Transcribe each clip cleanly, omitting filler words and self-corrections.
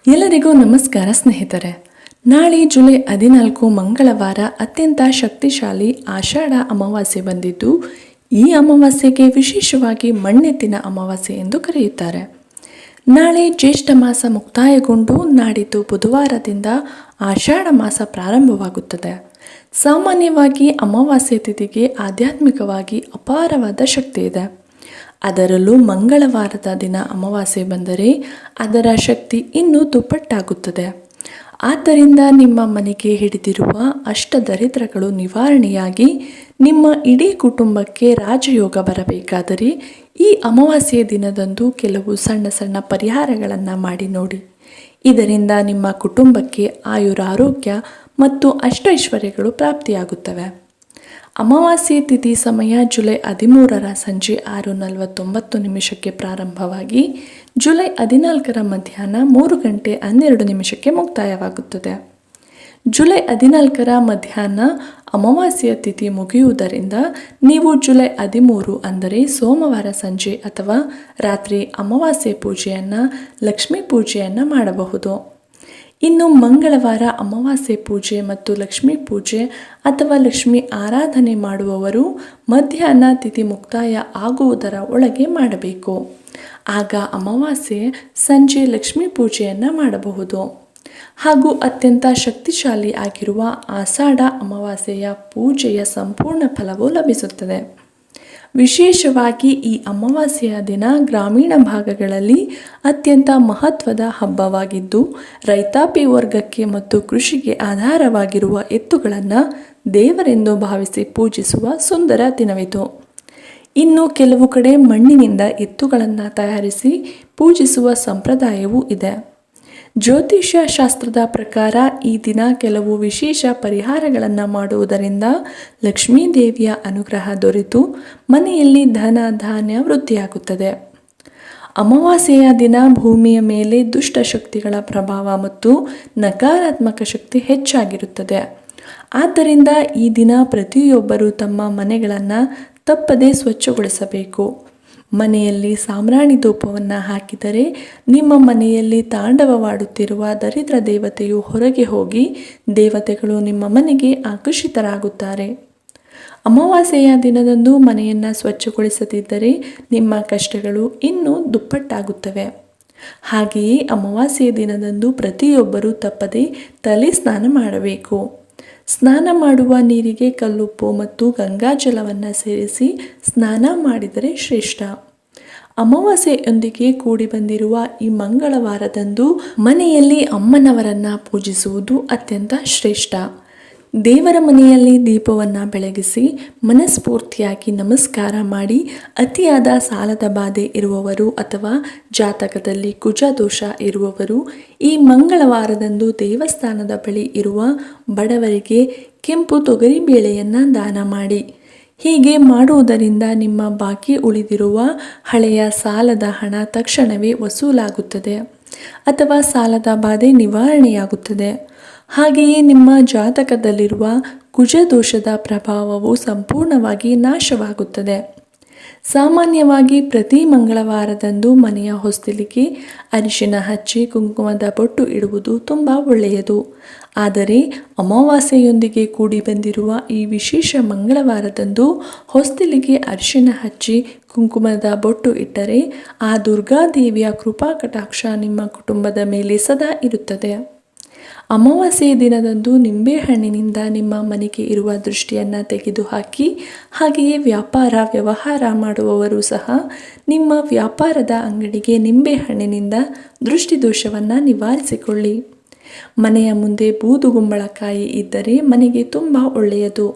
ಎಲ್ಲರಿಗೂ ನಮಸ್ಕಾರ ಸ್ನೇಹಿತರೆ. ನಾಳೆ ಜುಲೈ 14 ಮಂಗಳವಾರ ಅತ್ಯಂತ ಶಕ್ತಿಶಾಲಿ ಆಷಾಢ ಅಮಾವಾಸ್ಯೆ ಬಂದಿದ್ದು, ಈ ಅಮಾವಾಸ್ಯೆಗೆ ವಿಶೇಷವಾಗಿ ಮಣ್ಣೆತ್ತಿನ ಅಮಾವಾಸ್ಯೆ ಎಂದು ಕರೆಯುತ್ತಾರೆ. ನಾಳೆ ಜ್ಯೇಷ್ಠ ಮಾಸ ಮುಕ್ತಾಯಗೊಂಡು ನಾಡಿದ್ದು ಬುಧವಾರದಿಂದ ಆಷಾಢ ಮಾಸ ಪ್ರಾರಂಭವಾಗುತ್ತದೆ. ಸಾಮಾನ್ಯವಾಗಿ ಅಮಾವಾಸ್ಯೆ ತಿಥಿಗೆ ಆಧ್ಯಾತ್ಮಿಕವಾಗಿ ಅಪಾರವಾದ ಶಕ್ತಿ ಇದೆ. ಅದರಲ್ಲೂ ಮಂಗಳವಾರದ ದಿನ ಅಮಾವಾಸ್ಯೆ ಬಂದರೆ ಅದರ ಶಕ್ತಿ ಇನ್ನೂ ದುಪ್ಪಟ್ಟಾಗುತ್ತದೆ. ಆದ್ದರಿಂದ ನಿಮ್ಮ ಮನೆಗೆ ಹಿಡಿದಿರುವ ಅಷ್ಟದರಿದ್ರಗಳು ನಿವಾರಣೆಯಾಗಿ ನಿಮ್ಮ ಇಡೀ ಕುಟುಂಬಕ್ಕೆ ರಾಜಯೋಗ ಬರಬೇಕಾದರೆ ಈ ಅಮಾವಾಸ್ಯೆಯ ದಿನದಂದು ಕೆಲವು ಸಣ್ಣ ಸಣ್ಣ ಪರಿಹಾರಗಳನ್ನು ಮಾಡಿ ನೋಡಿ. ಇದರಿಂದ ನಿಮ್ಮ ಕುಟುಂಬಕ್ಕೆ ಆಯುರಾರೋಗ್ಯ ಮತ್ತು ಅಷ್ಟೈಶ್ವರ್ಯಗಳು ಪ್ರಾಪ್ತಿಯಾಗುತ್ತವೆ. ಅಮಾವಾಸ್ಯೆ ತಿಥಿ ಸಮಯ ಜುಲೈ 13ರ ಸಂಜೆ 6:49 ಪ್ರಾರಂಭವಾಗಿ ಜುಲೈ 14ರ ಮಧ್ಯಾಹ್ನ 3:12 ಮುಕ್ತಾಯವಾಗುತ್ತದೆ. ಜುಲೈ 14ರ ಮಧ್ಯಾಹ್ನ ಅಮಾವಾಸ್ಯೆಯ ತಿಥಿ ಮುಗಿಯುವುದರಿಂದ ನೀವು ಜುಲೈ 13 ಅಂದರೆ ಸೋಮವಾರ ಸಂಜೆ ಅಥವಾ ರಾತ್ರಿ ಅಮಾವಾಸ್ಯೆ ಪೂಜೆಯನ್ನು, ಲಕ್ಷ್ಮೀ ಪೂಜೆಯನ್ನು ಮಾಡಬಹುದು. ಇನ್ನು ಮಂಗಳವಾರ ಅಮಾವಾಸ್ಯೆ ಪೂಜೆ ಮತ್ತು ಲಕ್ಷ್ಮೀ ಪೂಜೆ ಅಥವಾ ಲಕ್ಷ್ಮೀ ಆರಾಧನೆ ಮಾಡುವವರು ಮಧ್ಯಾಹ್ನ ತಿಥಿ ಮುಕ್ತಾಯ ಆಗುವುದರ ಒಳಗೆ ಮಾಡಬೇಕು. ಆಗ ಅಮಾವಾಸ್ಯೆ ಸಂಜೆ ಲಕ್ಷ್ಮೀ ಪೂಜೆಯನ್ನು ಮಾಡಬಹುದು. ಹಾಗೂ ಅತ್ಯಂತ ಶಕ್ತಿಶಾಲಿ ಆಗಿರುವ ಆಷಾಢ ಅಮಾವಾಸ್ಯೆಯ ಪೂಜೆಯ ಸಂಪೂರ್ಣ ಫಲವು ಲಭಿಸುತ್ತದೆ. ವಿಶೇಷವಾಗಿ ಈ ಅಮಾವಾಸ್ಯೆಯ ದಿನ ಗ್ರಾಮೀಣ ಭಾಗಗಳಲ್ಲಿ ಅತ್ಯಂತ ಮಹತ್ವದ ಹಬ್ಬವಾಗಿದ್ದು, ರೈತಾಪಿ ವರ್ಗಕ್ಕೆ ಮತ್ತು ಕೃಷಿಗೆ ಆಧಾರವಾಗಿರುವ ಎತ್ತುಗಳನ್ನು ದೇವರೆಂದು ಭಾವಿಸಿ ಪೂಜಿಸುವ ಸುಂದರ ದಿನವಿದು. ಇನ್ನು ಕೆಲವು ಕಡೆ ಮಣ್ಣಿನಿಂದ ಎತ್ತುಗಳನ್ನು ತಯಾರಿಸಿ ಪೂಜಿಸುವ ಸಂಪ್ರದಾಯವೂ ಇದೆ. ಜ್ಯೋತಿಷ್ಯ ಶಾಸ್ತ್ರದ ಪ್ರಕಾರ ಈ ದಿನ ಕೆಲವು ವಿಶೇಷ ಪರಿಹಾರಗಳನ್ನು ಮಾಡುವುದರಿಂದ ಲಕ್ಷ್ಮೀ ದೇವಿಯ ಅನುಗ್ರಹ ದೊರೆತು ಮನೆಯಲ್ಲಿ ಧನ ಧಾನ್ಯ ವೃದ್ಧಿಯಾಗುತ್ತದೆ. ಅಮಾವಾಸ್ಯೆಯ ದಿನ ಭೂಮಿಯ ಮೇಲೆ ದುಷ್ಟ ಶಕ್ತಿಗಳ ಪ್ರಭಾವ ಮತ್ತು ನಕಾರಾತ್ಮಕ ಶಕ್ತಿ ಹೆಚ್ಚಾಗಿರುತ್ತದೆ. ಆದ್ದರಿಂದ ಈ ದಿನ ಪ್ರತಿಯೊಬ್ಬರೂ ತಮ್ಮ ಮನೆಗಳನ್ನು ತಪ್ಪದೇ ಸ್ವಚ್ಛಗೊಳಿಸಬೇಕು. ಮನೆಯಲ್ಲಿ ಸಾಮ್ರಾಣಿ ಧೂಪವನ್ನು ಹಾಕಿದರೆ ನಿಮ್ಮ ಮನೆಯಲ್ಲಿ ತಾಂಡವವಾಡುತ್ತಿರುವ ದರಿದ್ರ ದೇವತೆಯು ಹೊರಗೆ ಹೋಗಿ ದೇವತೆಗಳು ನಿಮ್ಮ ಮನೆಗೆ ಆಕರ್ಷಿತರಾಗುತ್ತಾರೆ. ಅಮಾವಾಸ್ಯೆಯ ದಿನದಂದು ಮನೆಯನ್ನು ಸ್ವಚ್ಛಗೊಳಿಸದಿದ್ದರೆ ನಿಮ್ಮ ಕಷ್ಟಗಳು ಇನ್ನೂ ದುಪ್ಪಟ್ಟಾಗುತ್ತವೆ. ಹಾಗೆಯೇ ಅಮಾವಾಸ್ಯೆಯ ದಿನದಂದು ಪ್ರತಿಯೊಬ್ಬರೂ ತಪ್ಪದೇ ತಲೆ ಸ್ನಾನ ಮಾಡಬೇಕು. ಸ್ನಾನ ಮಾಡುವ ನೀರಿಗೆ ಕಲ್ಲುಪ್ಪು ಮತ್ತು ಗಂಗಾಜಲವನ್ನು ಸೇರಿಸಿ ಸ್ನಾನ ಮಾಡಿದರೆ ಶ್ರೇಷ್ಠ. ಅಮಾವಾಸ್ಯೆಯೊಂದಿಗೆ ಕೂಡಿ ಬಂದಿರುವ ಈ ಮಂಗಳವಾರದಂದು ಮನೆಯಲ್ಲಿ ಅಮ್ಮನವರನ್ನು ಪೂಜಿಸುವುದು ಅತ್ಯಂತ ಶ್ರೇಷ್ಠ. ದೇವರ ಮನೆಯಲ್ಲಿ ದೀಪವನ್ನು ಬೆಳಗಿಸಿ ಮನಸ್ಫೂರ್ತಿಯಾಗಿ ನಮಸ್ಕಾರ ಮಾಡಿ, ಅತಿಯಾದ ಸಾಲದ ಬಾಧೆ ಇರುವವರು ಅಥವಾ ಜಾತಕದಲ್ಲಿ ಕುಜ ದೋಷ ಇರುವವರು ಈ ಮಂಗಳವಾರದಂದು ದೇವಸ್ಥಾನದ ಬಳಿ ಇರುವ ಬಡವರಿಗೆ ಕೆಂಪು ತೊಗರಿಬೇಳೆಯನ್ನು ದಾನ ಮಾಡಿ. ಹೀಗೆ ಮಾಡುವುದರಿಂದ ನಿಮ್ಮ ಬಾಕಿ ಉಳಿದಿರುವ ಹಳೆಯ ಸಾಲದ ಹಣ ತಕ್ಷಣವೇ ವಸೂಲಾಗುತ್ತದೆ ಅಥವಾ ಸಾಲದ ಬಾಧೆ ನಿವಾರಣೆಯಾಗುತ್ತದೆ. ಹಾಗೆಯೇ ನಿಮ್ಮ ಜಾತಕದಲ್ಲಿರುವ ಕುಜದೋಷದ ಪ್ರಭಾವವು ಸಂಪೂರ್ಣವಾಗಿ ನಾಶವಾಗುತ್ತದೆ. ಸಾಮಾನ್ಯವಾಗಿ ಪ್ರತಿ ಮಂಗಳವಾರದಂದು ಮನೆಯ ಹೊಸ್ತಿಲಿಗೆ ಅರಿಶಿನ ಹಚ್ಚಿ ಕುಂಕುಮದ ಬೊಟ್ಟು ಇಡುವುದು ತುಂಬ ಒಳ್ಳೆಯದು. ಆದರೆ ಅಮಾವಾಸ್ಯೆಯೊಂದಿಗೆ ಕೂಡಿ ಬಂದಿರುವ ಈ ವಿಶೇಷ ಮಂಗಳವಾರದಂದು ಹೊಸ್ತಿಲಿಗೆ ಅರಿಶಿನ ಹಚ್ಚಿ ಕುಂಕುಮದ ಬೊಟ್ಟು ಇಟ್ಟರೆ ಆ ದುರ್ಗಾದೇವಿಯ ಕೃಪಾ ಕಟಾಕ್ಷ ನಿಮ್ಮ ಕುಟುಂಬದ ಮೇಲೆ ಸದಾ ಇರುತ್ತದೆ. ಅಮಾವಾಸ್ಯೆಯ ದಿನದಂದು ನಿಂಬೆಹಣ್ಣಿನಿಂದ ನಿಮ್ಮ ಮನೆಗೆ ಇರುವ ದೃಷ್ಟಿಯನ್ನು ತೆಗೆದುಹಾಕಿ. ಹಾಗೆಯೇ ವ್ಯವಹಾರ ಮಾಡುವವರು ಸಹ ನಿಮ್ಮ ವ್ಯಾಪಾರದ ಅಂಗಡಿಗೆ ನಿಂಬೆಹಣ್ಣಿನಿಂದ ದೃಷ್ಟಿದೋಷವನ್ನು ನಿವಾರಿಸಿಕೊಳ್ಳಿ. ಮನೆಯ ಮುಂದೆ ಬೂದುಗುಂಬಳಕಾಯಿ ಇದ್ದರೆ ಮನೆಗೆ ತುಂಬ ಒಳ್ಳೆಯದು.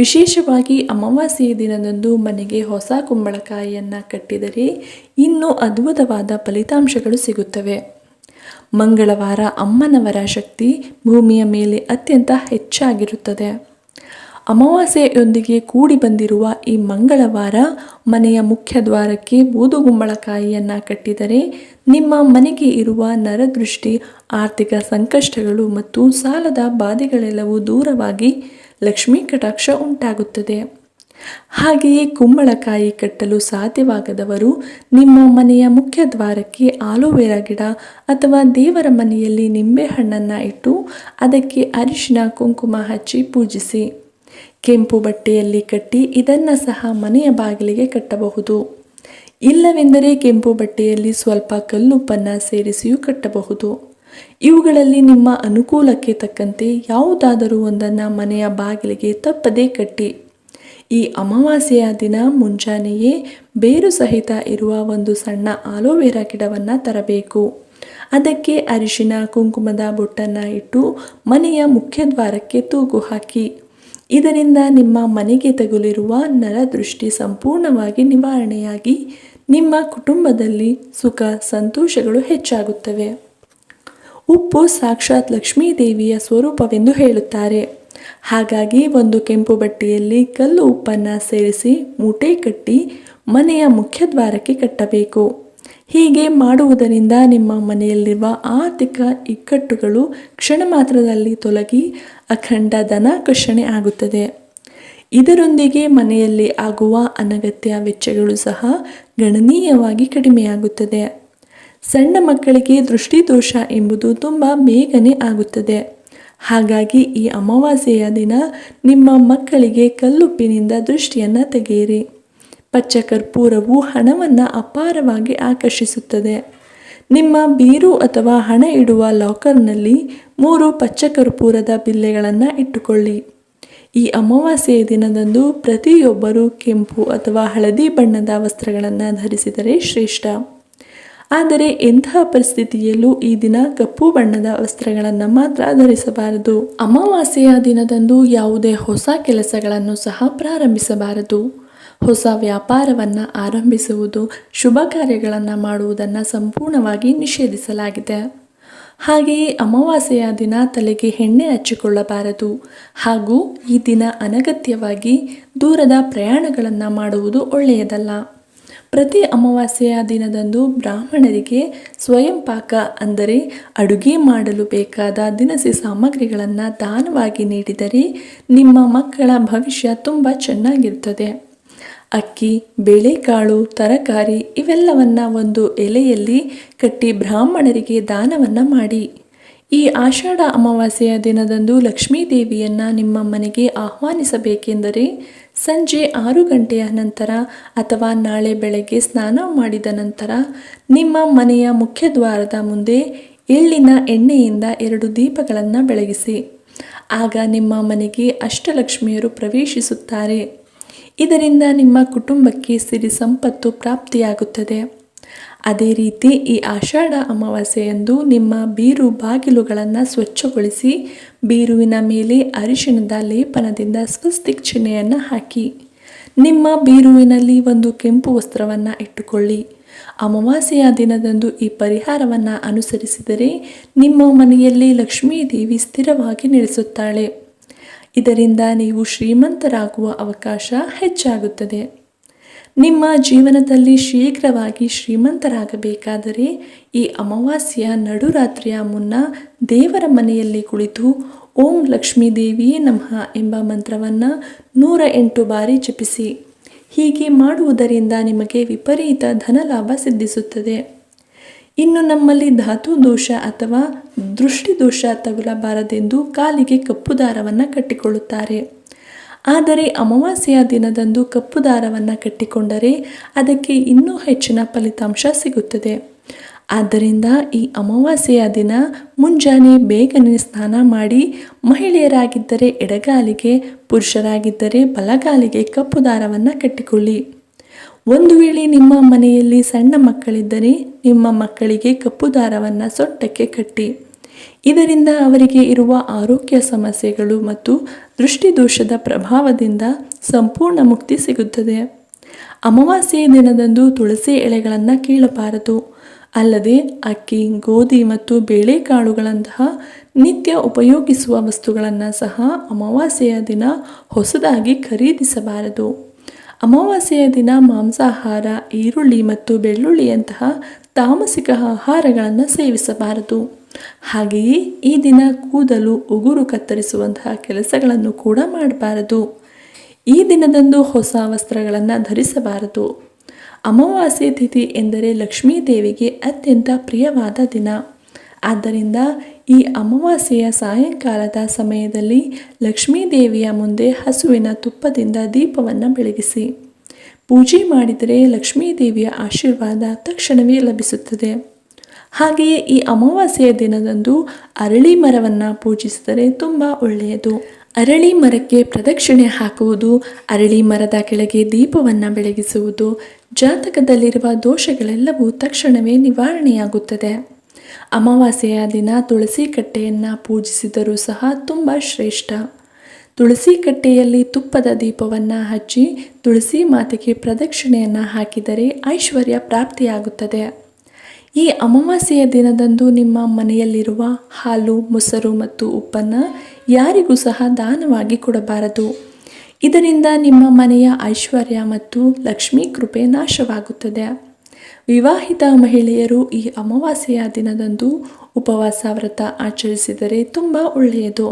ವಿಶೇಷವಾಗಿ ಅಮಾವಾಸ್ಯೆಯ ದಿನದಂದು ಮನೆಗೆ ಹೊಸ ಕುಂಬಳಕಾಯಿಯನ್ನು ಕಟ್ಟಿದರೆ ಇನ್ನೂ ಅದ್ಭುತವಾದ ಫಲಿತಾಂಶಗಳು ಸಿಗುತ್ತವೆ. ಮಂಗಳವಾರ ಅಮ್ಮನವರ ಶಕ್ತಿ ಭೂಮಿಯ ಮೇಲೆ ಅತ್ಯಂತ ಹೆಚ್ಚಾಗಿರುತ್ತದೆ. ಅಮಾವಾಸ್ಯೆಯೊಂದಿಗೆ ಕೂಡಿ ಬಂದಿರುವ ಈ ಮಂಗಳವಾರ ಮನೆಯ ಮುಖ್ಯ ದ್ವಾರಕ್ಕೆ ಬೂದುಗುಂಬಳಕಾಯಿಯನ್ನು ಕಟ್ಟಿದರೆ ನಿಮ್ಮ ಮನೆಗೆ ಇರುವ ನರದೃಷ್ಟಿ, ಆರ್ಥಿಕ ಸಂಕಷ್ಟಗಳು ಮತ್ತು ಸಾಲದ ಬಾಧೆಗಳೆಲ್ಲವೂ ದೂರವಾಗಿ ಲಕ್ಷ್ಮೀ ಕಟಾಕ್ಷ ಉಂಟಾಗುತ್ತದೆ. ಹಾಗೆಯೇ ಕುಂಬಳಕಾಯಿ ಕಟ್ಟಲು ಸಾಧ್ಯವಾಗದವರು ನಿಮ್ಮ ಮನೆಯ ಮುಖ್ಯ ದ್ವಾರಕ್ಕೆ ಆಲೋವೆರಾ ಗಿಡ ಅಥವಾ ದೇವರ ಮನೆಯಲ್ಲಿ ನಿಂಬೆಹಣ್ಣನ್ನು ಇಟ್ಟು ಅದಕ್ಕೆ ಅರಿಶಿನ ಕುಂಕುಮ ಹಚ್ಚಿ ಪೂಜಿಸಿ. ಕೆಂಪು ಬಟ್ಟೆಯಲ್ಲಿ ಕಟ್ಟಿ ಇದನ್ನು ಸಹ ಮನೆಯ ಬಾಗಿಲಿಗೆ ಕಟ್ಟಬಹುದು. ಇಲ್ಲವೆಂದರೆ ಕೆಂಪು ಬಟ್ಟೆಯಲ್ಲಿ ಸ್ವಲ್ಪ ಕಲ್ಲುಪ್ಪನ್ನು ಸೇರಿಸಿಯೂ ಕಟ್ಟಬಹುದು. ಇವುಗಳಲ್ಲಿ ನಿಮ್ಮ ಅನುಕೂಲಕ್ಕೆ ತಕ್ಕಂತೆ ಯಾವುದಾದರೂ ಒಂದನ್ನು ಮನೆಯ ಬಾಗಿಲಿಗೆ ತಪ್ಪದೇ ಕಟ್ಟಿ. ಈ ಅಮಾವಾಸ್ಯೆಯ ದಿನ ಮುಂಜಾನೆಯೇ ಬೇರು ಸಹಿತ ಇರುವ ಒಂದು ಸಣ್ಣ ಆಲೋವೆರಾ ಗಿಡವನ್ನು ತರಬೇಕು. ಅದಕ್ಕೆ ಅರಿಶಿನ ಕುಂಕುಮದ ಬೊಟ್ಟನ್ನು ಇಟ್ಟು ಮನೆಯ ಮುಖ್ಯ ದ್ವಾರಕ್ಕೆ ತೂಗು ಹಾಕಿ. ಇದರಿಂದ ನಿಮ್ಮ ಮನೆಗೆ ತಗುಲಿರುವ ನರದೃಷ್ಟಿ ಸಂಪೂರ್ಣವಾಗಿ ನಿವಾರಣೆಯಾಗಿ ನಿಮ್ಮ ಕುಟುಂಬದಲ್ಲಿ ಸುಖ ಸಂತೋಷಗಳು ಹೆಚ್ಚಾಗುತ್ತವೆ. ಉಪ್ಪು ಸಾಕ್ಷಾತ್ ಲಕ್ಷ್ಮೀ ದೇವಿಯ ಸ್ವರೂಪವೆಂದು ಹೇಳುತ್ತಾರೆ. ಹಾಗಾಗಿ ಒಂದು ಕೆಂಪು ಬಟ್ಟೆಯಲ್ಲಿ ಕಲ್ಲು ಉಪ್ಪನ್ನು ಸೇರಿಸಿ ಮೂಟೆ ಕಟ್ಟಿ ಮನೆಯ ಮುಖ್ಯ ದ್ವಾರಕ್ಕೆ ಕಟ್ಟಬೇಕು. ಹೀಗೆ ಮಾಡುವುದರಿಂದ ನಿಮ್ಮ ಮನೆಯಲ್ಲಿರುವ ಆರ್ಥಿಕ ಇಕ್ಕಟ್ಟುಗಳು ಕ್ಷಣ ಮಾತ್ರದಲ್ಲಿ ತೊಲಗಿ ಅಖಂಡ ಧನಾಕರ್ಷಣೆ ಆಗುತ್ತದೆ. ಇದರೊಂದಿಗೆ ಮನೆಯಲ್ಲಿ ಆಗುವ ಅನಗತ್ಯ ವೆಚ್ಚಗಳು ಸಹ ಗಣನೀಯವಾಗಿ ಕಡಿಮೆಯಾಗುತ್ತದೆ. ಸಣ್ಣ ಮಕ್ಕಳಿಗೆ ದೃಷ್ಟಿದೋಷ ಎಂಬುದು ತುಂಬ ಬೇಗನೆ ಆಗುತ್ತದೆ. ಹಾಗಾಗಿ ಈ ಅಮಾವಾಸ್ಯೆಯ ದಿನ ನಿಮ್ಮ ಮಕ್ಕಳಿಗೆ ಕಲ್ಲುಪ್ಪಿನಿಂದ ದೃಷ್ಟಿಯನ್ನು ತೆಗೆಯಿರಿ. ಪಚ್ಚ ಕರ್ಪೂರವು ಹಣವನ್ನು ಅಪಾರವಾಗಿ ಆಕರ್ಷಿಸುತ್ತದೆ. ನಿಮ್ಮ ಬೀರು ಅಥವಾ ಹಣ ಇಡುವ ಲಾಕರ್ನಲ್ಲಿ 3 ಪಚ್ಚ ಕರ್ಪೂರದ ಬಿಲ್ಲೆಗಳನ್ನು ಇಟ್ಟುಕೊಳ್ಳಿ. ಈ ಅಮಾವಾಸ್ಯೆಯ ದಿನದಂದು ಪ್ರತಿಯೊಬ್ಬರೂ ಕೆಂಪು ಅಥವಾ ಹಳದಿ ಬಣ್ಣದ ವಸ್ತ್ರಗಳನ್ನು ಧರಿಸಿದರೆ ಶ್ರೇಷ್ಠ. ಆದರೆ ಎಂತಹ ಪರಿಸ್ಥಿತಿಯಲ್ಲೂ ಈ ದಿನ ಕಪ್ಪು ಬಣ್ಣದ ವಸ್ತ್ರಗಳನ್ನು ಮಾತ್ರ ಧರಿಸಬಾರದು. ಅಮಾವಾಸ್ಯೆಯ ದಿನದಂದು ಯಾವುದೇ ಹೊಸ ಕೆಲಸಗಳನ್ನು ಸಹ ಪ್ರಾರಂಭಿಸಬಾರದು. ಹೊಸ ವ್ಯಾಪಾರವನ್ನು ಆರಂಭಿಸುವುದು, ಶುಭ ಕಾರ್ಯಗಳನ್ನು ಮಾಡುವುದನ್ನು ಸಂಪೂರ್ಣವಾಗಿ ನಿಷೇಧಿಸಲಾಗಿದೆ. ಹಾಗೆಯೇ ಅಮಾವಾಸ್ಯೆಯ ದಿನ ತಲೆಗೆ ಎಣ್ಣೆ ಹಚ್ಚಿಕೊಳ್ಳಬಾರದು. ಹಾಗೂ ಈ ದಿನ ಅನಗತ್ಯವಾಗಿ ದೂರದ ಪ್ರಯಾಣಗಳನ್ನು ಮಾಡುವುದು ಒಳ್ಳೆಯದಲ್ಲ. ಪ್ರತಿ ಅಮಾವಾಸ್ಯೆಯ ದಿನದಂದು ಬ್ರಾಹ್ಮಣರಿಗೆ ಸ್ವಯಂ ಪಾಕ ಅಂದರೆ ಅಡುಗೆ ಮಾಡಲು ಬೇಕಾದ ದಿನಸಿ ಸಾಮಗ್ರಿಗಳನ್ನು ದಾನವಾಗಿ ನೀಡಿದರೆ ನಿಮ್ಮ ಮಕ್ಕಳ ಭವಿಷ್ಯ ತುಂಬ ಚೆನ್ನಾಗಿರ್ತದೆ. ಅಕ್ಕಿ, ಬೇಳೆಕಾಳು, ತರಕಾರಿ ಇವೆಲ್ಲವನ್ನು ಒಂದು ಎಲೆಯಲ್ಲಿ ಕಟ್ಟಿ ಬ್ರಾಹ್ಮಣರಿಗೆ ದಾನವನ್ನು ಮಾಡಿ. ಈ ಆಷಾಢ ಅಮಾವಾಸ್ಯೆಯ ದಿನದಂದು ಲಕ್ಷ್ಮೀ ದೇವಿಯನ್ನು ನಿಮ್ಮ ಮನೆಗೆ ಆಹ್ವಾನಿಸಬೇಕೆಂದರೆ ಸಂಜೆ 6 ಗಂಟೆಯ ನಂತರ ಅಥವಾ ನಾಳೆ ಬೆಳಗ್ಗೆ ಸ್ನಾನ ಮಾಡಿದ ನಂತರ ನಿಮ್ಮ ಮನೆಯ ಮುಖ್ಯ ದ್ವಾರದ ಮುಂದೆ ಎಳ್ಳಿನ ಎಣ್ಣೆಯಿಂದ 2 ದೀಪಗಳನ್ನು ಬೆಳಗಿಸಿ. ಆಗ ನಿಮ್ಮ ಮನೆಗೆ ಅಷ್ಟಲಕ್ಷ್ಮಿಯರು ಪ್ರವೇಶಿಸುತ್ತಾರೆ. ಇದರಿಂದ ನಿಮ್ಮ ಕುಟುಂಬಕ್ಕೆ ಸಿರಿ ಸಂಪತ್ತು ಪ್ರಾಪ್ತಿಯಾಗುತ್ತದೆ. ಅದೇ ರೀತಿ ಈ ಆಷಾಢ ಅಮಾವಾಸ್ಯೆಯಂದು ನಿಮ್ಮ ಬೀರು ಬಾಗಿಲುಗಳನ್ನು ಸ್ವಚ್ಛಗೊಳಿಸಿ ಬೀರುವಿನ ಮೇಲೆ ಅರಿಶಿಣದ ಲೇಪನದಿಂದ ಸ್ವಸ್ತಿಕ್ ಚಿಹ್ನೆಯನ್ನು ಹಾಕಿ. ನಿಮ್ಮ ಬೀರುವಿನಲ್ಲಿ ಒಂದು ಕೆಂಪು ವಸ್ತ್ರವನ್ನು ಇಟ್ಟುಕೊಳ್ಳಿ. ಅಮಾವಾಸ್ಯೆಯ ದಿನದಂದು ಈ ಪರಿಹಾರವನ್ನು ಅನುಸರಿಸಿದರೆ ನಿಮ್ಮ ಮನೆಯಲ್ಲಿ ಲಕ್ಷ್ಮೀ ದೇವಿ ಸ್ಥಿರವಾಗಿ ನೆಲೆಸುತ್ತಾಳೆ. ಇದರಿಂದ ನೀವು ಶ್ರೀಮಂತರಾಗುವ ಅವಕಾಶ ಹೆಚ್ಚಾಗುತ್ತದೆ. ನಿಮ್ಮ ಜೀವನದಲ್ಲಿ ಶೀಘ್ರವಾಗಿ ಶ್ರೀಮಂತರಾಗಬೇಕಾದರೆ ಈ ಅಮಾವಾಸ್ಯೆಯ ನಡುರಾತ್ರಿಯ ಮುನ್ನ ದೇವರ ಮನೆಯಲ್ಲಿ ಕುಳಿತು ಓಂ ಲಕ್ಷ್ಮೀ ದೇವಿಯೇ ನಮಃ ಎಂಬ ಮಂತ್ರವನ್ನು 108 ಬಾರಿ ಜಪಿಸಿ. ಹೀಗೆ ಮಾಡುವುದರಿಂದ ನಿಮಗೆ ವಿಪರೀತ ಧನಲಾಭ ಸಿದ್ಧಿಸುತ್ತದೆ. ಇನ್ನು ನಮ್ಮಲ್ಲಿ ಧಾತು ದೋಷ ಅಥವಾ ದೃಷ್ಟಿದೋಷ ತಗುಲಬಾರದೆಂದು ಕಾಲಿಗೆ ಕಪ್ಪು ದಾರವನ್ನು ಕಟ್ಟಿಕೊಳ್ಳುತ್ತಾರೆ. ಆದರೆ ಅಮಾವಾಸ್ಯೆಯ ದಿನದಂದು ಕಪ್ಪು ದಾರವನ್ನು ಕಟ್ಟಿಕೊಂಡರೆ ಅದಕ್ಕೆ ಇನ್ನೂ ಹೆಚ್ಚಿನ ಫಲಿತಾಂಶ ಸಿಗುತ್ತದೆ. ಆದ್ದರಿಂದ ಈ ಅಮಾವಾಸ್ಯೆಯ ದಿನ ಮುಂಜಾನೆ ಬೇಗನೆ ಸ್ನಾನ ಮಾಡಿ ಮಹಿಳೆಯರಾಗಿದ್ದರೆ ಎಡಗಾಲಿಗೆ, ಪುರುಷರಾಗಿದ್ದರೆ ಬಲಗಾಲಿಗೆ ಕಪ್ಪು ದಾರವನ್ನು ಕಟ್ಟಿಕೊಳ್ಳಿ. ಒಂದು ವೇಳೆ ನಿಮ್ಮ ಮನೆಯಲ್ಲಿ ಸಣ್ಣ ಮಕ್ಕಳಿದ್ದರೆ ನಿಮ್ಮ ಮಕ್ಕಳಿಗೆ ಕಪ್ಪು ದಾರವನ್ನು ಸೊಂಟಕ್ಕೆ ಕಟ್ಟಿ. ಇದರಿಂದ ಅವರಿಗೆ ಇರುವ ಆರೋಗ್ಯ ಸಮಸ್ಯೆಗಳು ಮತ್ತು ದೃಷ್ಟಿದೋಷದ ಪ್ರಭಾವದಿಂದ ಸಂಪೂರ್ಣ ಮುಕ್ತಿ ಸಿಗುತ್ತದೆ. ಅಮಾವಾಸ್ಯೆಯ ದಿನದಂದು ತುಳಸಿ ಎಲೆಗಳನ್ನು ಕೀಳಬಾರದು. ಅಲ್ಲದೆ ಅಕ್ಕಿ, ಗೋಧಿ ಮತ್ತು ಬೇಳೆಕಾಳುಗಳಂತಹ ನಿತ್ಯ ಉಪಯೋಗಿಸುವ ವಸ್ತುಗಳನ್ನು ಸಹ ಅಮಾವಾಸ್ಯೆಯ ದಿನ ಹೊಸದಾಗಿ ಖರೀದಿಸಬಾರದು. ಅಮಾವಾಸ್ಯೆಯ ದಿನ ಮಾಂಸಾಹಾರ, ಈರುಳ್ಳಿ ಮತ್ತು ಬೆಳ್ಳುಳ್ಳಿಯಂತಹ ತಾಮಸಿಕ ಆಹಾರಗಳನ್ನು ಸೇವಿಸಬಾರದು. ಹಾಗೆಯೇ ಈ ದಿನ ಕೂದಲು, ಉಗುರು ಕತ್ತರಿಸುವಂತಹ ಕೆಲಸಗಳನ್ನು ಕೂಡ ಮಾಡಬಾರದು. ಈ ದಿನದಂದು ಹೊಸ ವಸ್ತ್ರಗಳನ್ನು ಧರಿಸಬಾರದು. ಅಮಾವಾಸ್ಯೆ ತಿಥಿ ಎಂದರೆ ಲಕ್ಷ್ಮೀ ದೇವಿಗೆ ಅತ್ಯಂತ ಪ್ರಿಯವಾದ ದಿನ. ಆದ್ದರಿಂದ ಈ ಅಮಾವಾಸ್ಯೆಯ ಸಾಯಂಕಾಲದ ಸಮಯದಲ್ಲಿ ಲಕ್ಷ್ಮೀ ದೇವಿಯ ಮುಂದೆ ಹಸುವಿನ ತುಪ್ಪದಿಂದ ದೀಪವನ್ನು ಬೆಳಗಿಸಿ ಪೂಜೆ ಮಾಡಿದರೆ ಲಕ್ಷ್ಮೀ ದೇವಿಯ ಆಶೀರ್ವಾದ ತಕ್ಷಣವೇ ಲಭಿಸುತ್ತದೆ. ಹಾಗೆಯೇ ಈ ಅಮಾವಾಸ್ಯೆಯ ದಿನದಂದು ಅರಳಿ ಮರವನ್ನು ಪೂಜಿಸಿದರೆ ತುಂಬ ಒಳ್ಳೆಯದು. ಅರಳಿ ಮರಕ್ಕೆ ಪ್ರದಕ್ಷಿಣೆ ಹಾಕುವುದು, ಅರಳಿ ಮರದ ಕೆಳಗೆ ದೀಪವನ್ನು ಬೆಳಗಿಸುವುದು ಜಾತಕದಲ್ಲಿರುವ ದೋಷಗಳೆಲ್ಲವೂ ತಕ್ಷಣವೇ ನಿವಾರಣೆಯಾಗುತ್ತದೆ. ಅಮಾವಾಸ್ಯೆಯ ದಿನ ತುಳಸಿ ಕಟ್ಟೆಯನ್ನು ಪೂಜಿಸಿದರೂ ಸಹ ತುಂಬ ಶ್ರೇಷ್ಠ. ತುಳಸಿ ಕಟ್ಟೆಯಲ್ಲಿ ತುಪ್ಪದ ದೀಪವನ್ನು ಹಚ್ಚಿ ತುಳಸಿ ಮಾತೆಗೆ ಪ್ರದಕ್ಷಿಣೆಯನ್ನು ಹಾಕಿದರೆ ಐಶ್ವರ್ಯ ಪ್ರಾಪ್ತಿಯಾಗುತ್ತದೆ. ಈ ಅಮಾವಾಸ್ಯೆಯ ದಿನದಂದು ನಿಮ್ಮ ಮನೆಯಲ್ಲಿರುವ ಹಾಲು, ಮೊಸರು ಮತ್ತು ಉಪ್ಪನ್ನು ಯಾರಿಗೂ ಸಹ ದಾನವಾಗಿ ಕೊಡಬಾರದು. ಇದರಿಂದ ನಿಮ್ಮ ಮನೆಯ ಐಶ್ವರ್ಯ ಮತ್ತು ಲಕ್ಷ್ಮೀ ಕೃಪೆ ನಾಶವಾಗುತ್ತದೆ. ವಿವಾಹಿತ ಮಹಿಳೆಯರು ಈ ಅಮಾವಾಸ್ಯೆಯ ದಿನದಂದು ಉಪವಾಸ ವ್ರತ ಆಚರಿಸಿದರೆ ತುಂಬ ಒಳ್ಳೆಯದು.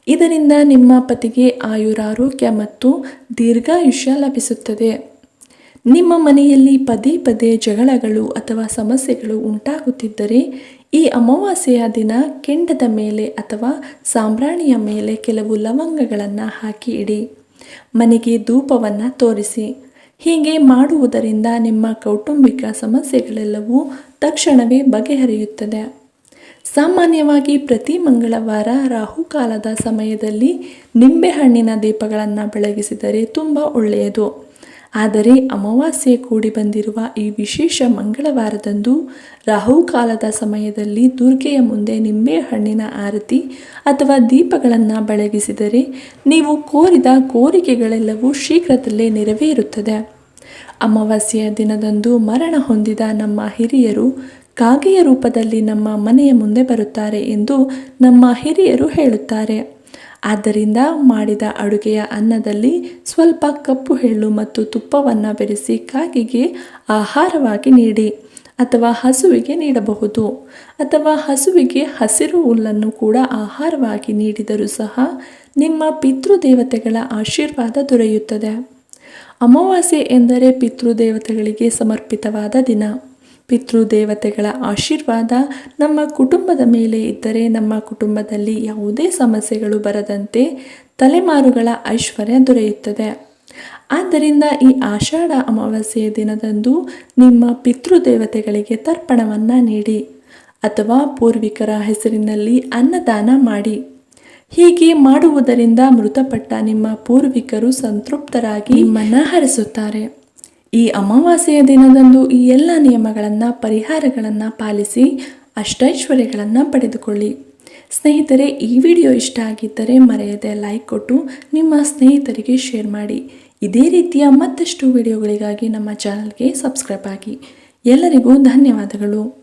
ಇದರಿಂದ ನಿಮ್ಮ ಪತಿಗೆ ಆಯುರಾರೋಗ್ಯ ಮತ್ತು ದೀರ್ಘಾಯುಷ್ಯ ಲಭಿಸುತ್ತದೆ. ನಿಮ್ಮ ಮನೆಯಲ್ಲಿ ಪದೇ ಪದೇ ಜಗಳಗಳು ಅಥವಾ ಸಮಸ್ಯೆಗಳು ಉಂಟಾಗುತ್ತಿದ್ದರೆ ಈ ಅಮಾವಾಸ್ಯೆಯ ದಿನ ಕೆಂಡದ ಮೇಲೆ ಅಥವಾ ಸಾಂಬ್ರಾಣಿಯ ಮೇಲೆ ಕೆಲವು ಲವಂಗಗಳನ್ನು ಹಾಕಿ ಇಡಿ. ಮನೆಗೆ ಧೂಪವನ್ನು ತೋರಿಸಿ. ಹೀಗೆ ಮಾಡುವುದರಿಂದ ನಿಮ್ಮ ಕೌಟುಂಬಿಕ ಸಮಸ್ಯೆಗಳೆಲ್ಲವೂ ತಕ್ಷಣವೇ ಬಗೆಹರಿಯುತ್ತದೆ. ಸಾಮಾನ್ಯವಾಗಿ ಪ್ರತಿ ಮಂಗಳವಾರ ರಾಹುಕಾಲದ ಸಮಯದಲ್ಲಿ ನಿಂಬೆಹಣ್ಣಿನ ದೀಪಗಳನ್ನು ಬೆಳಗಿಸಿದರೆ ತುಂಬ ಒಳ್ಳೆಯದು. ಆದರೆ ಅಮಾವಾಸ್ಯೆ ಕೂಡಿ ಬಂದಿರುವ ಈ ವಿಶೇಷ ಮಂಗಳವಾರದಂದು ರಾಹುಕಾಲದ ಸಮಯದಲ್ಲಿ ದುರ್ಗೆಯ ಮುಂದೆ ನಿಂಬೆಹಣ್ಣಿನ ಆರತಿ ಅಥವಾ ದೀಪಗಳನ್ನು ಬೆಳಗಿಸಿದರೆ ನೀವು ಕೋರಿದ ಕೋರಿಕೆಗಳೆಲ್ಲವೂ ಶೀಘ್ರದಲ್ಲೇ ನೆರವೇರುತ್ತದೆ. ಅಮಾವಾಸ್ಯೆಯ ದಿನದಂದು ಮರಣ ಹೊಂದಿದ ನಮ್ಮ ಹಿರಿಯರು ಕಾಗೆಯ ರೂಪದಲ್ಲಿ ನಮ್ಮ ಮನೆಯ ಮುಂದೆ ಬರುತ್ತಾರೆ ಎಂದು ನಮ್ಮ ಹಿರಿಯರು ಹೇಳುತ್ತಾರೆ. ಆದ್ದರಿಂದ ಮಾಡಿದ ಅಡುಗೆಯ ಅನ್ನದಲ್ಲಿ ಸ್ವಲ್ಪ ಕಪ್ಪು ಎಳ್ಳು ಮತ್ತು ತುಪ್ಪವನ್ನು ಬೆರೆಸಿ ಕಾಗೆಗೆ ಆಹಾರವಾಗಿ ನೀಡಿ ಅಥವಾ ಹಸುವಿಗೆ ನೀಡಬಹುದು. ಅಥವಾ ಹಸುವಿಗೆ ಹಸಿರು ಹುಲ್ಲನ್ನು ಕೂಡ ಆಹಾರವಾಗಿ ನೀಡಿದರೂ ಸಹ ನಿಮ್ಮ ಪಿತೃದೇವತೆಗಳ ಆಶೀರ್ವಾದ ದೊರೆಯುತ್ತದೆ. ಅಮಾವಾಸ್ಯೆ ಎಂದರೆ ಪಿತೃದೇವತೆಗಳಿಗೆ ಸಮರ್ಪಿತವಾದ ದಿನ. ಪಿತೃದೇವತೆಗಳ ಆಶೀರ್ವಾದ ನಮ್ಮ ಕುಟುಂಬದ ಮೇಲೆ ಇದ್ದರೆ ನಮ್ಮ ಕುಟುಂಬದಲ್ಲಿ ಯಾವುದೇ ಸಮಸ್ಯೆಗಳು ಬರದಂತೆ ತಲೆಮಾರುಗಳ ಐಶ್ವರ್ಯ ದೊರೆಯುತ್ತದೆ. ಆದ್ದರಿಂದ ಈ ಆಷಾಢ ಅಮಾವಾಸ್ಯೆಯ ದಿನದಂದು ನಿಮ್ಮ ಪಿತೃದೇವತೆಗಳಿಗೆ ತರ್ಪಣವನ್ನು ನೀಡಿ ಅಥವಾ ಪೂರ್ವಿಕರ ಹೆಸರಿನಲ್ಲಿ ಅನ್ನದಾನ ಮಾಡಿ. ಹೀಗೆ ಮಾಡುವುದರಿಂದ ಮೃತಪಟ್ಟ ನಿಮ್ಮ ಪೂರ್ವಿಕರು ಸಂತೃಪ್ತರಾಗಿ ನಿಮ್ಮನ್ನು ಹರಿಸುತ್ತಾರೆ. ಈ ಅಮಾವಾಸ್ಯೆಯ ದಿನದಂದು ಈ ಎಲ್ಲ ನಿಯಮಗಳನ್ನು ಪರಿಹಾರಗಳನ್ನು ಪಾಲಿಸಿ ಅಷ್ಟೈಶ್ವರ್ಯಗಳನ್ನು ಪಡೆದುಕೊಳ್ಳಿ. ಸ್ನೇಹಿತರೆ, ಈ ವಿಡಿಯೋ ಇಷ್ಟ ಆಗಿದ್ದರೆ ಮರೆಯದೆ ಲೈಕ್ ಕೊಟ್ಟು ನಿಮ್ಮ ಸ್ನೇಹಿತರಿಗೆ ಶೇರ್ ಮಾಡಿ. ಇದೇ ರೀತಿಯ ಮತ್ತಷ್ಟು ವಿಡಿಯೋಗಳಿಗಾಗಿ ನಮ್ಮ ಚಾನಲ್ಗೆ ಸಬ್ಸ್ಕ್ರೈಬ್ ಆಗಿ. ಎಲ್ಲರಿಗೂ ಧನ್ಯವಾದಗಳು.